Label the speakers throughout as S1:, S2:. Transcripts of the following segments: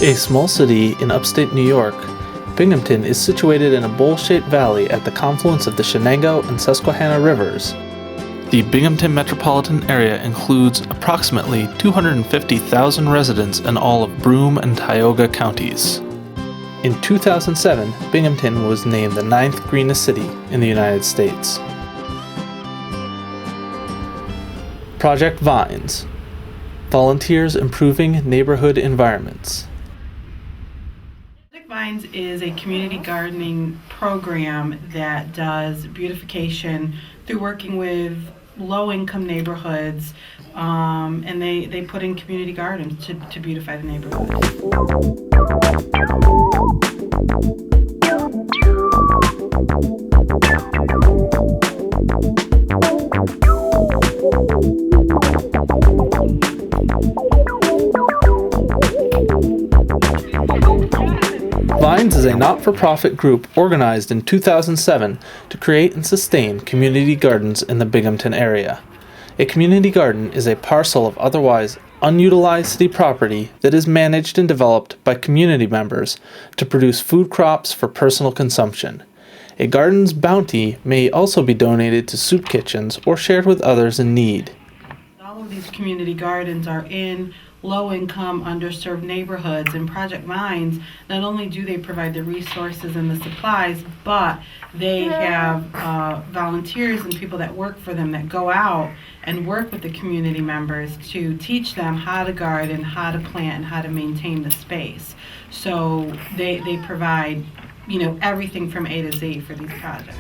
S1: A small city in upstate New York, Binghamton is situated in a bowl-shaped valley at the confluence of the Shenango and Susquehanna rivers. The Binghamton metropolitan area includes approximately 250,000 residents in all of Broome and Tioga counties. In 2007, Binghamton was named the 9th greenest city in the United States. Project Vines. Volunteers improving neighborhood environments.
S2: Project Vines is a community gardening program that does beautification through working with low-income neighborhoods, and they put in community gardens to beautify the neighborhood.
S1: Vines is a not-for-profit group organized in 2007 to create and sustain community gardens in the Binghamton area. A community garden is a parcel of otherwise unutilized city property that is managed and developed by community members to produce food crops for personal consumption. A garden's bounty may also be donated to soup kitchens or shared with others in need.
S2: All of these community gardens are in low-income, underserved neighborhoods, and Project Vines, not only do they provide the resources and the supplies, but they have volunteers and people that work for them that go out and work with the community members to teach them how to garden, how to plant, and how to maintain the space. So they provide, everything from A to Z for these projects.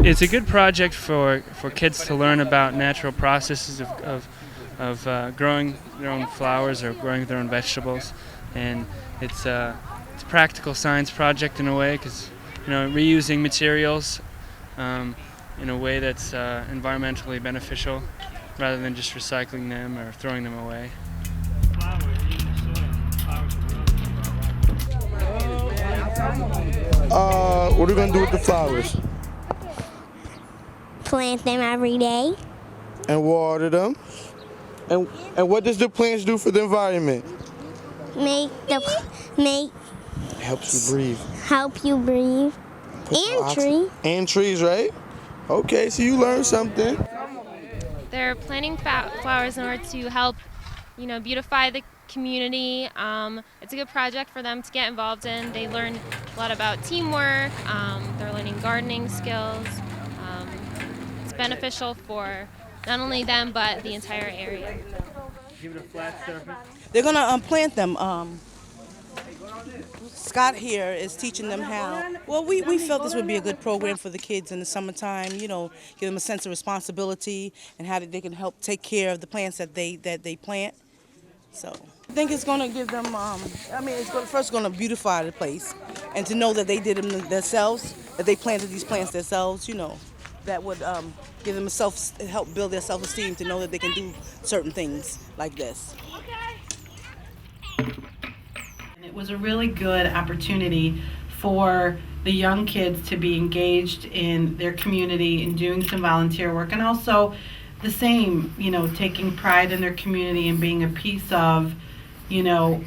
S3: It's a good project for kids to learn about natural processes of growing their own flowers or growing their own vegetables, and it's a practical science project in a way because reusing materials in a way that's environmentally beneficial rather than just recycling them or throwing them away.
S4: What are we gonna do with the flowers?
S5: Plant them every day.
S4: And water them. And what does the plants do for the environment? Helps you breathe.
S5: Help you breathe.
S4: And trees, right? Okay, so you learned something.
S6: They're planting flowers in order to help, beautify the community. It's a good project for them to get involved in. They learn a lot about teamwork. They're learning gardening skills. It's beneficial for not only them but the entire area.
S3: Give it a flat surface.
S7: They're gonna plant them. Scott here is teaching them how. Well, we felt this would be a good program for the kids in the summertime. Give them a sense of responsibility and how they can help take care of the plants that they plant. So I think it's going to give them. It's going to beautify the place, and to know that they did them themselves, that they planted these plants themselves. That would give them help build their self-esteem to know that they can do certain things like this.
S2: And it was a really good opportunity for the young kids to be engaged in their community and doing some volunteer work, and also the same, taking pride in their community and being a piece of,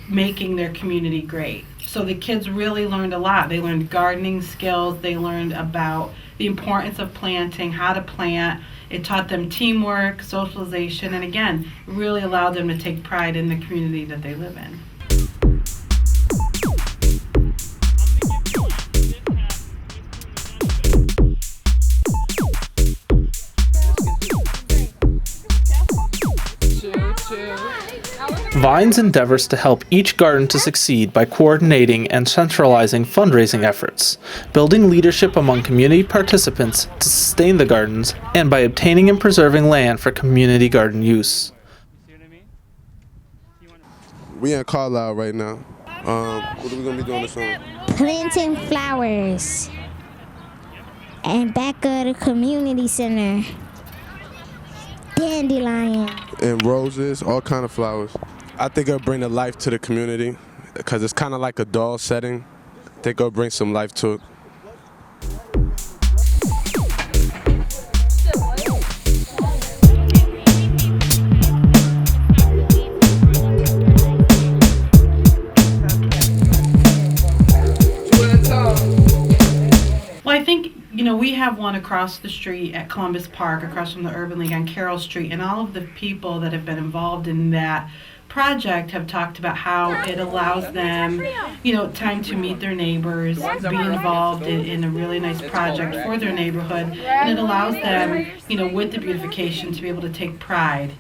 S2: making their community great. So the kids really learned a lot. They learned gardening skills. They learned about the importance of planting, how to plant. It taught them teamwork, socialization, and again, it really allowed them to take pride in the community that they live in.
S1: Vines endeavors to help each garden to succeed by coordinating and centralizing fundraising efforts, building leadership among community participants to sustain the gardens, and by obtaining and preserving land for community garden use.
S4: We in Carlisle right now. What are we gonna be doing this summer?
S5: Planting flowers. And back of the community center. Dandelion.
S4: And roses, all kind of flowers. I think it'll bring a life to the community because it's kind of like a doll setting. I think it'll bring some life to it.
S2: Well, I think, we have one across the street at Columbus Park, across from the Urban League on Carroll Street, and all of the people that have been involved in that project have talked about how it allows them, time to meet their neighbors, be involved in a really nice project for their neighborhood, and it allows them, with the beautification, to be able to take pride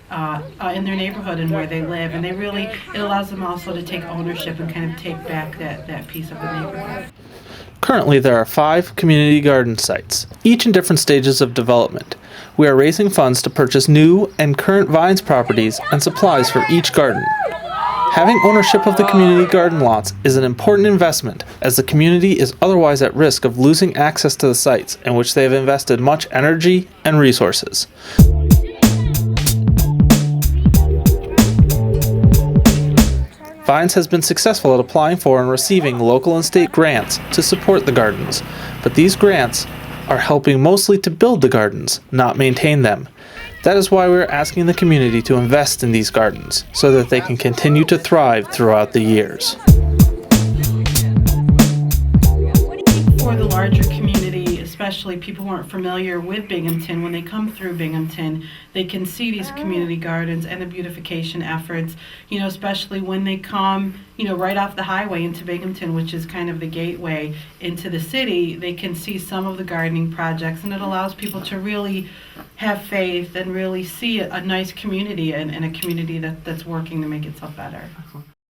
S2: in their neighborhood and where they live, and it allows them also to take ownership and kind of take back that piece of the neighborhood.
S1: Currently, there are 5 community garden sites, each in different stages of development. We are raising funds to purchase new and current Vines properties and supplies for each garden. Having ownership of the community garden lots is an important investment, as the community is otherwise at risk of losing access to the sites in which they have invested much energy and resources. Vines has been successful at applying for and receiving local and state grants to support the gardens, but these grants are helping mostly to build the gardens, not maintain them. That is why we are asking the community to invest in these gardens, so that they can continue to thrive throughout the years.
S2: For the larger community, especially people who aren't familiar with Binghamton, when they come through Binghamton, they can see these community gardens and the beautification efforts, especially when they come, right off the highway into Binghamton, which is kind of the gateway into the city. They can see some of the gardening projects, and it allows people to really have faith and really see a nice community and a community that's working to make itself better.